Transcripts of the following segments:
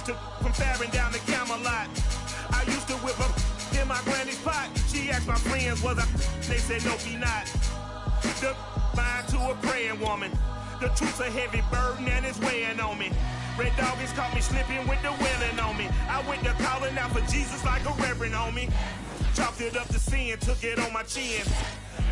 used to from Farron down to Camelot. I used to whip up in my granny's pot. She asked my friends, was I? They said, no, be not. The mind to a praying woman. The truth's a heavy burden and it's weighing on me. Red doggies caught me slipping with the willing on me. I went to calling out for Jesus like a reverend on me. Chalked it up to sin, took it on my chin.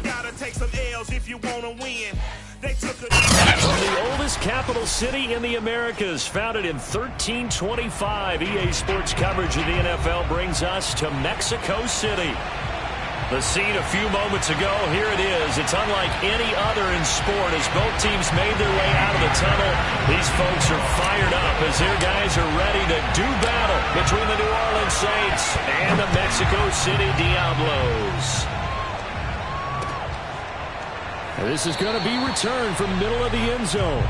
Gotta take some L's if you wanna win. They took a... From the oldest capital city in the Americas, founded in 1325, EA Sports coverage of the NFL brings us to Mexico City. The scene a few moments ago, here it is. It's unlike any other in sport as both teams made their way out of the tunnel. These folks are fired up as their guys are ready to do battle between the New Orleans Saints and the Mexico City Diablos. This is going to be returned from middle of the end zone.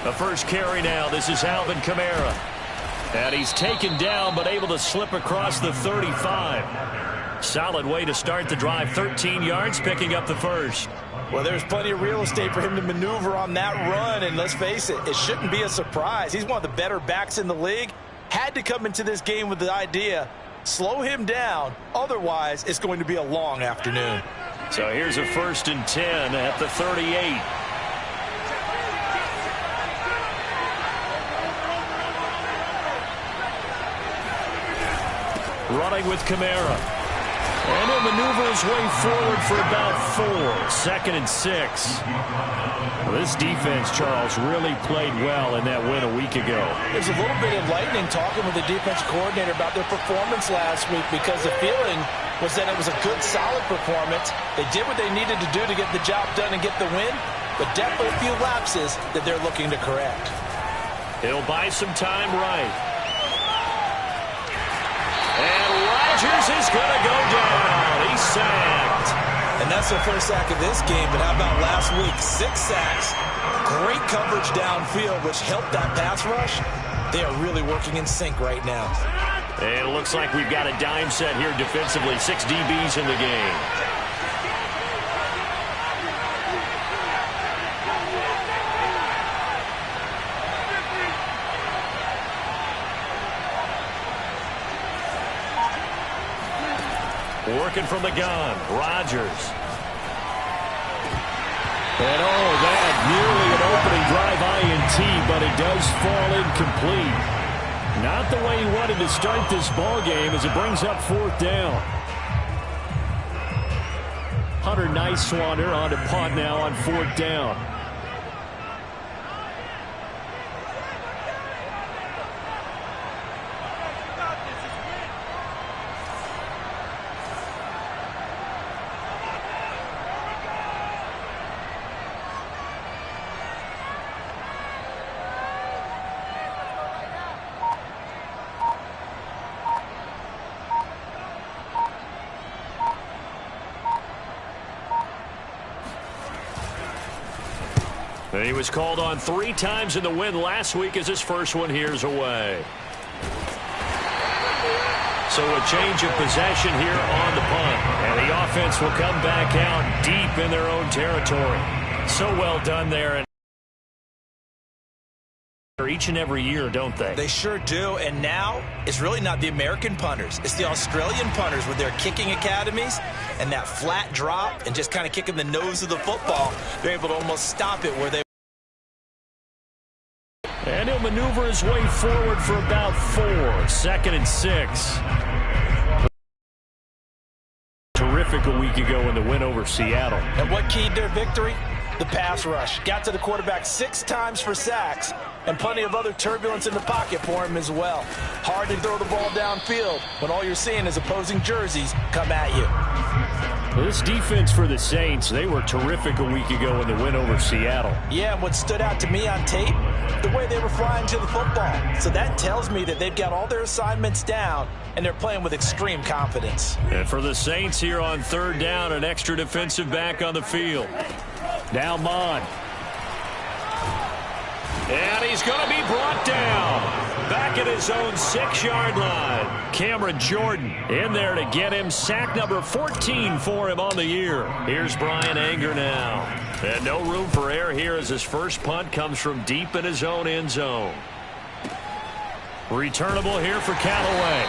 The first carry now. This is Alvin Kamara. And he's taken down but able to slip across the 35. Solid way to start the drive. 13 yards, picking up the first. Well, there's plenty of real estate for him to maneuver on that run. And let's face it, it shouldn't be a surprise. He's one of the better backs in the league. Had to come into this game with the idea, slow him down. Otherwise, it's going to be a long afternoon. So here's a 1st and 10 at the 38. Running with Kamara. And he'll maneuver his way forward for about 4. 2nd and 6. Well, this defense, Charles, really played well in that win a week ago. There's a little bit enlightening talking with the defensive coordinator about their performance last week because the feeling was that it was a good, solid performance. They did what they needed to do to get the job done and get the win, but definitely a few lapses that they're looking to correct. He'll buy some time right. Rodgers is going to go down. He's sacked. And that's their first sack of this game. But how about last week? 6 sacks. Great coverage downfield, which helped that pass rush. They are really working in sync right now. And it looks like we've got a dime set here defensively. 6 DBs in the game. Working from the gun, Rodgers. And that nearly an opening drive INT, but it does fall incomplete. Not the way he wanted to start this ball game as it brings up 4th down. Hunter Nice-Swander on to punt now on 4th down. He was called on 3 times in the win last week as his first one here's away. So a change of possession here on the punt. And the offense will come back out deep in their own territory. So well done there. And each and every year, don't they? They sure do. And now it's really not the American punters. It's the Australian punters with their kicking academies and that flat drop and just kind of kicking the nose of the football. They're able to almost stop it where they... And he'll maneuver his way forward for about 4. 2nd and 6. Terrific a week ago in the win over Seattle. And what keyed their victory? The pass rush. Got to the quarterback 6 times for sacks. and plenty of other turbulence in the pocket for him as well. Hard to throw the ball downfield when all you're seeing is opposing jerseys come at you. This defense for the Saints, they were terrific a week ago in the win over Seattle. Yeah, and what stood out to me on tape, the way they were flying to the football. So that tells me that they've got all their assignments down, and they're playing with extreme confidence. And for the Saints here on third down, an extra defensive back on the field. Now Mon. And he's going to be brought down. Back at his own 6-yard line. Cameron Jordan in there to get him. Sack number 14 for him on the year. Here's Brian Anger now. And no room for error here as his first punt comes from deep in his own end zone. Returnable here for Callaway.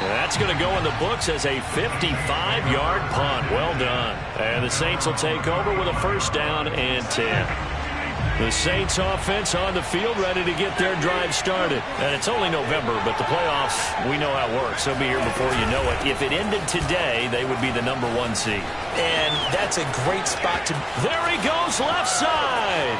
That's going to go in the books as a 55-yard punt. Well done. And the Saints will take over with a first down and 10. The Saints offense on the field ready to get their drive started. And it's only November, but the playoffs, we know how it works. They'll be here before you know it. If it ended today, they would be the number 1 seed. And that's a great spot to... There he goes, left side.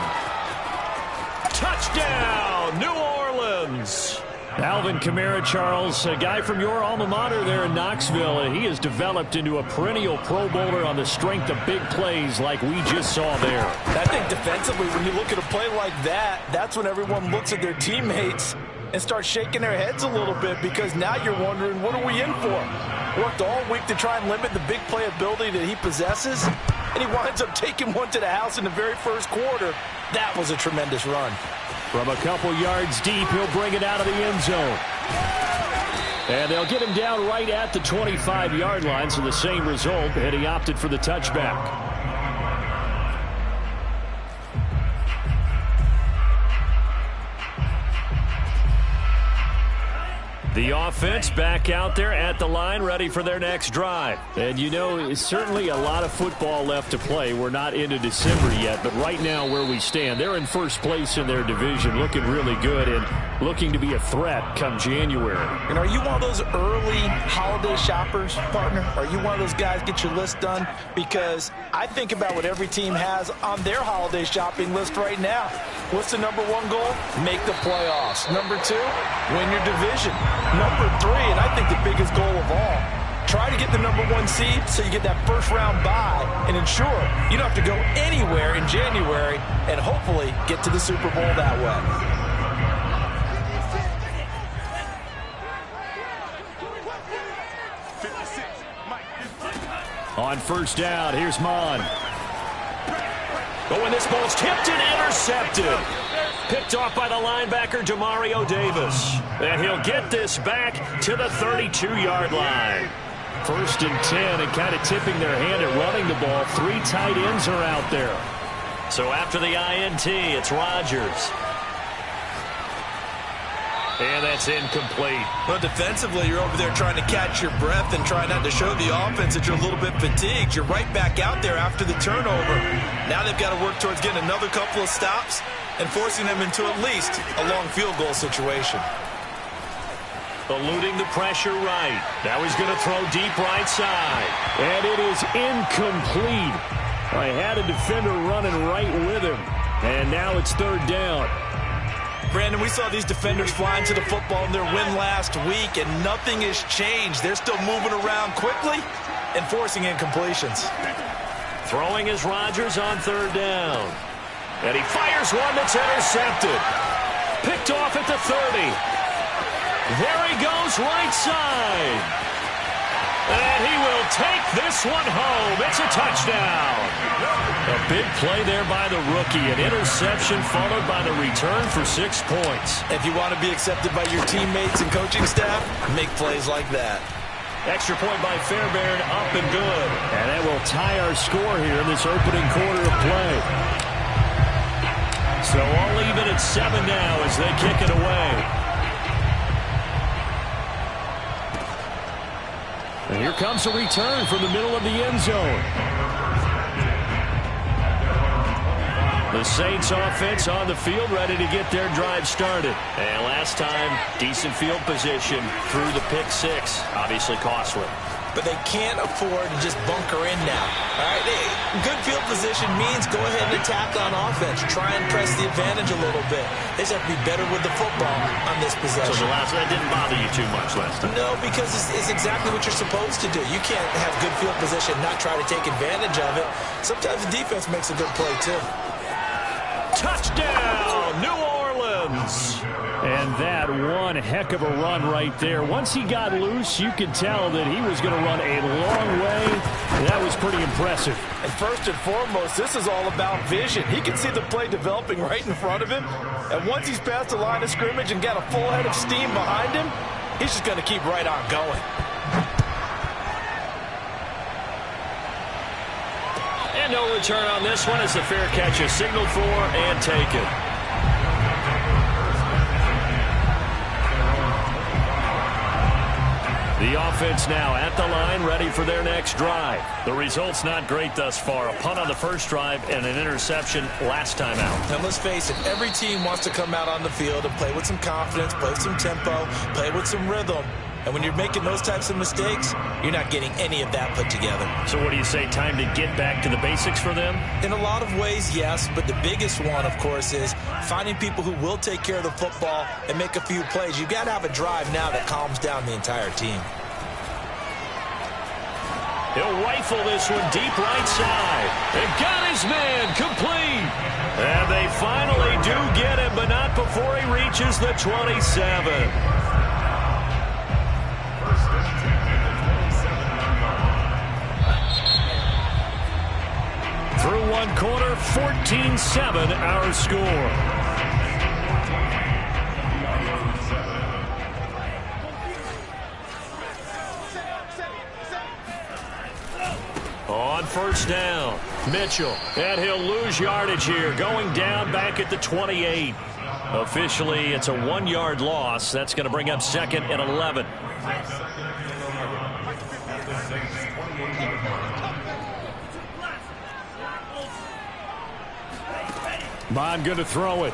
Touchdown, New Orleans. Alvin Kamara, Charles, a guy from your alma mater there in Knoxville. He has developed into a perennial Pro Bowler on the strength of big plays like we just saw there. I think defensively, when you look at a play like that, that's when everyone looks at their teammates and starts shaking their heads a little bit, because now you're wondering, what are we in for? Worked all week to try and limit the big play ability that he possesses, and he winds up taking one to the house in the very first quarter. That was a tremendous run. From a couple yards deep, he'll bring it out of the end zone. And they'll get him down right at the 25-yard line, so the same result, and he opted for the touchback. The offense back out there at the line, ready for their next drive. And you know, it's certainly a lot of football left to play. We're not into December yet, but right now where we stand, they're in first place in their division, looking really good and looking to be a threat come January. And are you one of those early holiday shoppers, partner? Are you one of those guys get your list done? Because I think about what every team has on their holiday shopping list right now. What's the number 1 goal? Make the playoffs. Number 2, win your division. Number 3, and I think the biggest goal of all, try to get the number 1 seed so you get that first round bye and ensure you don't have to go anywhere in January and hopefully get to the Super Bowl that way. On first down, here's Mon. Oh, and this ball's tipped and intercepted. Picked off by the linebacker, Demario Davis. And he'll get this back to the 32-yard line. First and 10, and kind of tipping their hand at running the ball. 3 tight ends are out there. So after the INT, it's Rodgers. And that's incomplete. Well, defensively, you're over there trying to catch your breath and try not to show the offense that you're a little bit fatigued. You're right back out there after the turnover. Now they've got to work towards getting another couple of stops and forcing them into at least a long field goal situation. Eluding the pressure right. Now he's going to throw deep right side. And it is incomplete. I had a defender running right with him. And now it's third down. Brandon, we saw these defenders flying to the football in their win last week, and nothing has changed. They're still moving around quickly and forcing incompletions. Throwing is Rodgers on third down. And he fires one that's intercepted. Picked off at the 30. There he goes, right side. And he will take this one home. It's a touchdown. A big play there by the rookie. An interception followed by the return for 6 points. If you want to be accepted by your teammates and coaching staff, make plays like that. Extra point by Fairbairn, up and good. And that will tie our score here in this opening quarter of play. So all even at 7 now as they kick it away. And here comes a return from the middle of the end zone. The Saints offense on the field ready to get their drive started. And last time, decent field position through the pick 6. Obviously costly. but they can't afford to just bunker in now. All right, good field position means go ahead and attack on offense. Try and press the advantage a little bit. They just have to be better with the football on this possession. So the last one didn't bother you too much last time? No, because it's exactly what you're supposed to do. You can't have good field position and not try to take advantage of it. Sometimes the defense makes a good play, too. Touchdown, New Orleans. And that one heck of a run right there. Once he got loose, you could tell that he was going to run a long way. That was pretty impressive. And first and foremost, this is all about vision. He can see the play developing right in front of him. And once he's past the line of scrimmage and got a full head of steam behind him, he's just going to keep right on going. And no return on this one as the fair catch is signaled for and taken. The offense now at the line, ready for their next drive. The result's not great thus far. A punt on the first drive and an interception last time out. And let's face it, every team wants to come out on the field and play with some confidence, play with some tempo, play with some rhythm. And when you're making those types of mistakes, you're not getting any of that put together. So what do you say, time to get back to the basics for them? In a lot of ways, yes. But the biggest one, of course, is finding people who will take care of the football and make a few plays. You've got to have a drive now that calms down the entire team. He'll rifle this one deep right side. And got his man complete. And they finally do get him, but not before he reaches the 27. Through one quarter, 14-7 our score. On first down, Mitchell. And he'll lose yardage here, going down back at the 28. Officially, it's a 1-yard loss. That's going to bring up second and 11. Bond going to throw it.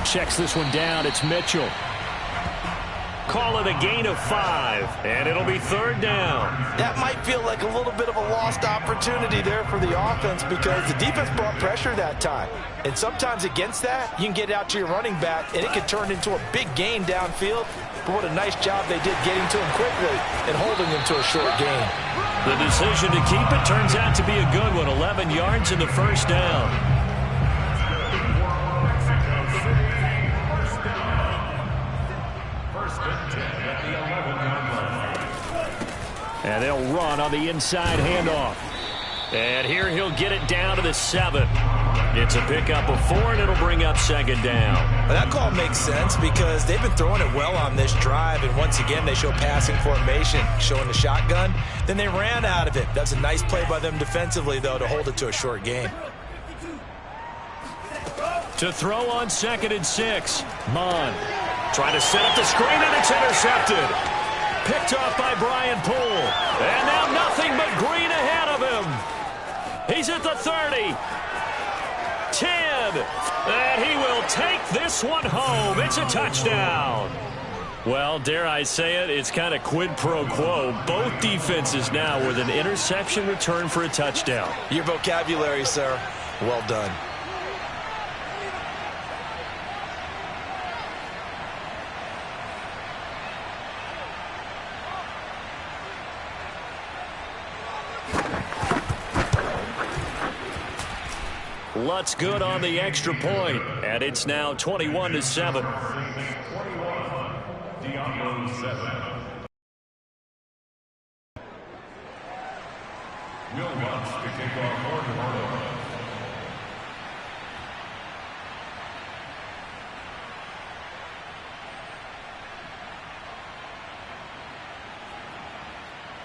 Checks this one down. It's Mitchell. Call it a gain of 5, and it'll be third down. That might feel like a little bit of a lost opportunity there for the offense because the defense brought pressure that time. And sometimes against that, you can get out to your running back, and it can turn into a big gain downfield. But what a nice job they did getting to him quickly and holding him to a short gain. The decision to keep it turns out to be a good one. 11 yards in the first down. And they'll run on the inside handoff. And here he'll get it down to the 7. It's a pickup of 4, and it'll bring up second down. Well, that call makes sense because they've been throwing it well on this drive. And once again, they show passing formation, showing the shotgun. Then they ran out of it. That's a nice play by them defensively, though, to hold it to a short gain. To throw on second and 6. Mon trying to set up the screen, and it's intercepted. Picked off by Brian Poole. And now nothing but green ahead of him. He's at the 30. 10. And he will take this one home. It's a touchdown. Well, dare I say it, it's kind of quid pro quo. Both defenses now with an interception return for a touchdown. Your vocabulary, sir. Well done. Lutz good on the extra point, and it's now 21-7.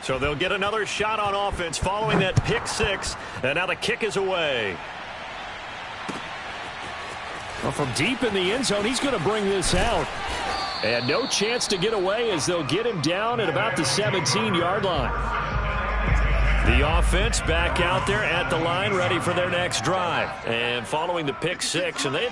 So they'll get another shot on offense following that pick 6, and now the kick is away. Well, from deep in the end zone, he's going to bring this out. And no chance to get away as they'll get him down at about the 17-yard line. The offense back out there at the line, ready for their next drive. And following the pick 6, and they